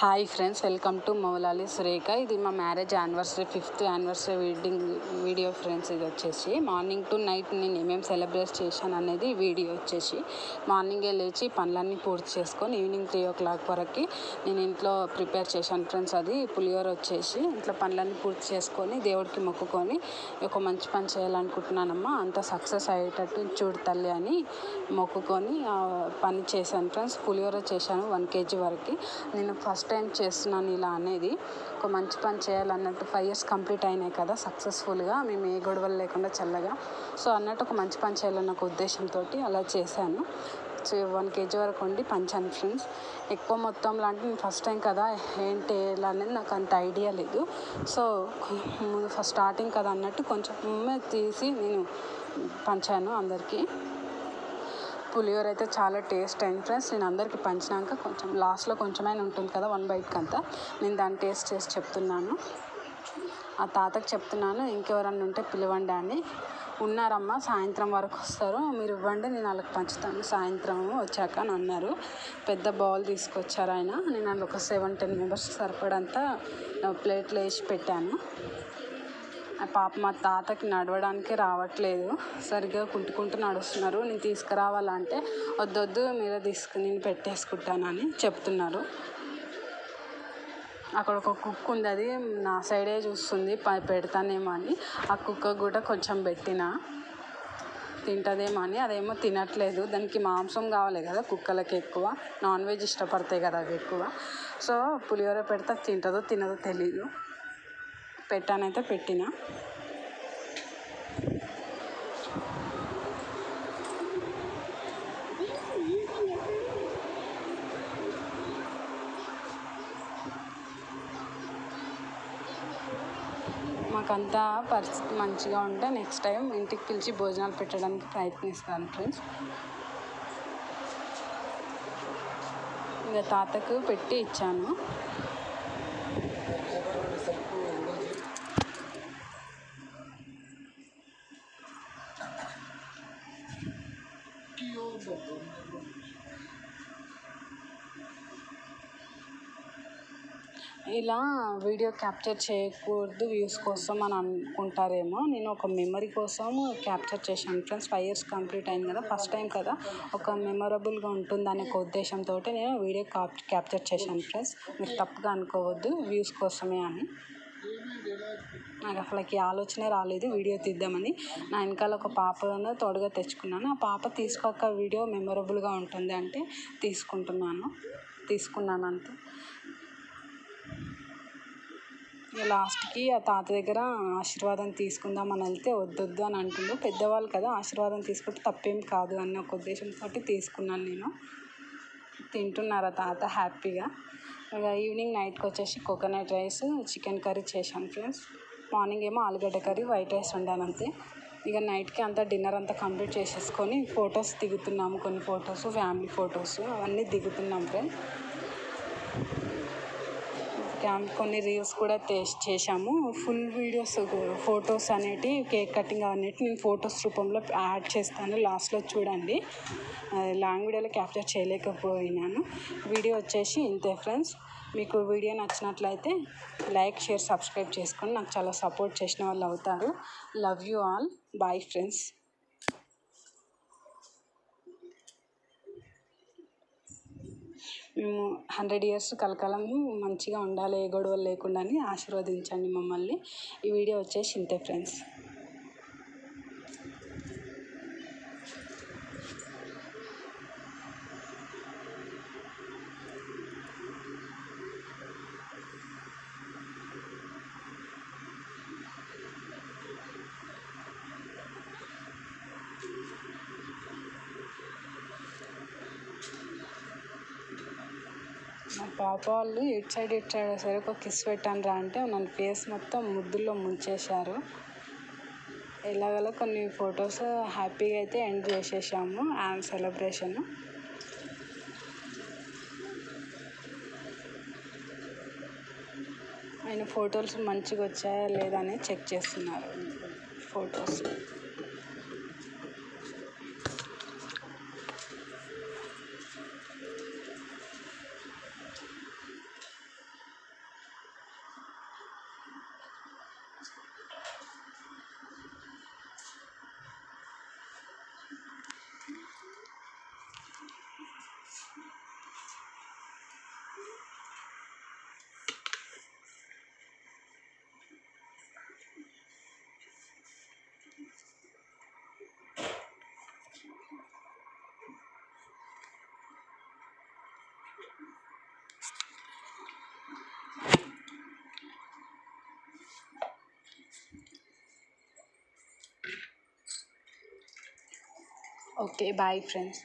Hi friends, welcome to Moula Ali Surekha. ఇది మా marriage anniversary 5th anniversary video friends. ఇది వచ్చేసి మార్నింగ్ టు నైట్ నేను ఏమేమి సెలబ్రేట్ చేశాను అనేది వీడియో వచ్చేసి మార్నింగే లేచి పనులన్నీ పూర్తి చేసుకొని ఈవినింగ్ 3 o'clock వరకు నేను ఇంట్లో ప్రిపేర్ చేశాను ఫ్రెండ్స్. అది పులిహోర వచ్చేసి ఇంట్లో పనులన్నీ పూర్తి చేసుకొని దేవుడికి మొక్కుకొని ఒక మంచి పని చేయాలనుకుంటున్నానమ్మా, అంత సక్సెస్ అయ్యేటట్టు చూడు తల్లి అని మొక్కుకొని పని చేశాను ఫ్రెండ్స్. పులిహోర చేశాను 1 kg వరకు. నేను ఫస్ట్ టైం చేస్తున్నాను ఇలా అనేది. ఒక మంచి పని చేయాలన్నట్టు 5 years కంప్లీట్ అయినాయి కదా సక్సెస్ఫుల్గా, మేము ఏ గొడవలు లేకుండా చల్లగా. సో అన్నట్టు ఒక మంచి పని చేయాలన్న ఒక ఉద్దేశంతో అలా చేశాను. సో 1 kg వరకు వండి పంచాను ఫ్రెండ్స్. ఎక్కువ మొత్తంలో అంటే నేను ఫస్ట్ టైం కదా, ఏంటి ఎలా అనేది నాకు అంత ఐడియా లేదు. సో ఫస్ట్ స్టార్టింగ్ కదా అన్నట్టు కొంచెం తీసి నేను పంచాను అందరికీ. పులిహోర అయితే చాలా టేస్ట్ అయింది ఫ్రెండ్స్. నేను అందరికీ పంచినాక కొంచెం లాస్ట్లో కొంచెమైనా ఉంటుంది కదా 1 bite అంతా, నేను దాన్ని టేస్ట్ చేసి చెప్తున్నాను. ఆ తాతకి చెప్తున్నాను, ఇంకెవరన్నా ఉంటే పిలవండి అని. ఉన్నారమ్మా, సాయంత్రం వరకు వస్తారు, మీరు ఇవ్వండి నేను వాళ్ళకి పంచుతాను సాయంత్రం వచ్చాక అని అన్నారు. పెద్ద బౌల్ తీసుకొచ్చారు ఆయన. నేను అందులో ఒక 7-10 members సరిపడంతా ప్లేట్లో వేసి పెట్టాను. పాప మా తాతకి నడవడానికి రావట్లేదు, సరిగ్గా కుంటుకుంటూ నడుస్తున్నారు. నేను తీసుకురావాలంటే వద్దొద్దు మీరే నేను పెట్టేసుకుంటానని చెప్తున్నారు. అక్కడ ఒక కుక్క ఉంది, అది నా సైడే చూస్తుంది పెడతానేమో అని. ఆ కుక్క కూడా కొంచెం పెట్టిన తింటుందేమో అని, అదేమో తినట్లేదు. దానికి మాంసం కావాలి కదా, కుక్కలకి ఎక్కువ నాన్ వెజ్ ఇష్టపడతాయి కదా అవి ఎక్కువ. సో పులిహోర పెడితే తింటుందో తినదో తెలీదు. పెట్టానైతే పెట్టిన. మాకంతా పరిస్థితి మంచిగా ఉంటే నెక్స్ట్ టైం ఇంటికి పిలిచి భోజనాలు పెట్టడానికి ప్రయత్నిస్తాను ఫ్రెండ్స్. ఇంకా తాతకు పెట్టి ఇచ్చాను. ఇలా వీడియో క్యాప్చర్ చేయకూడదు వ్యూస్ కోసం అని అనుకుంటారేమో. నేను ఒక మెమరీ కోసం క్యాప్చర్ చేశాను ఫ్రెండ్స్. 5 years కంప్లీట్ అయింది కదా, ఫస్ట్ టైం కదా, ఒక మెమరబుల్గా ఉంటుందనే ఒక ఉద్దేశంతో నేను వీడియో క్యాప్చర్ చేశాను ఫ్రెండ్స్. మీరు తప్పుగా అనుకోవద్దు వ్యూస్ కోసమే అని. నాకు అసలుకి ఆలోచనే రాలేదు వీడియో తీద్దామని. నా వెనకాల ఒక పాపను తోడుగా తెచ్చుకున్నాను. ఆ పాప తీసుకోక వీడియో మెమరబుల్గా ఉంటుంది అంటే తీసుకున్నాను అంతే. లాస్ట్కి ఆ తాత దగ్గర ఆశీర్వాదం తీసుకుందామని వెళ్తే వద్దొద్దు అని అంటుండు. పెద్దవాళ్ళు కదా, ఆశీర్వాదం తీసుకుంటే తప్పేం కాదు అన్న ఒక ఉద్దేశంతో తీసుకున్నాను నేను. తింటున్నారు ఆ తాత హ్యాపీగా. ఇక ఈవినింగ్ నైట్కి వచ్చేసి కోకోనట్ రైస్, చికెన్ కర్రీ చేశాను ఫ్రెండ్స్. మార్నింగ్ ఏమో ఆలుగడ్డ కర్రీ, వైట్ రైస్ వండాను అంతే. ఇక నైట్కి అంతా డిన్నర్ అంతా కంప్లీట్ చేసేసుకొని ఫొటోస్ దిగుతున్నాము. కొన్ని ఫొటోస్, ఫ్యామిలీ ఫొటోస్ అవన్నీ దిగుతున్నాం ఫ్రెండ్స్. కొన్ని రీల్స్ కూడా చేశాము. ఫుల్ వీడియోస్, ఫొటోస్ అనేటివి, కేక్ కటింగ్ అనేటివి నేను ఫొటోస్ రూపంలో యాడ్ చేస్తాను, లాస్ట్లో చూడండి. లాంగ్ వీడియోలో క్యాప్చర్ చేయలేకపోయినాను. వీడియో వచ్చేసి ఇంతే ఫ్రెండ్స్. మీకు వీడియో నచ్చినట్లయితే లైక్, షేర్, సబ్స్క్రైబ్ చేసుకొని నాకు చాలా సపోర్ట్ చేసిన వాళ్ళు అవుతారు. Love you all. Bye friends. మేము 100 years కలకాలం మంచిగా ఉండాలి, ఏ గొడవలు లేకుండా అని ఆశీర్వదించండి మమ్మల్ని. ఈ వీడియో వచ్చేసి ఇంతే ఫ్రెండ్స్. మా పాప వాళ్ళు ఇటు సైడ్ సరే ఒక కిస్ పెట్టాను రా అంటే నన్ను ఫేస్ మొత్తం ముద్దుల్లో ముంచేశారు. ఎలాగలా కొన్ని ఫొటోస్ హ్యాపీగా అయితే ఎండ్ చేసేసాము సెలబ్రేషన్. ఆయన ఫొటోస్ మంచిగా వచ్చాయా లేదా అని చెక్ చేస్తున్నారు ఫొటోస్. Okay, bye friends.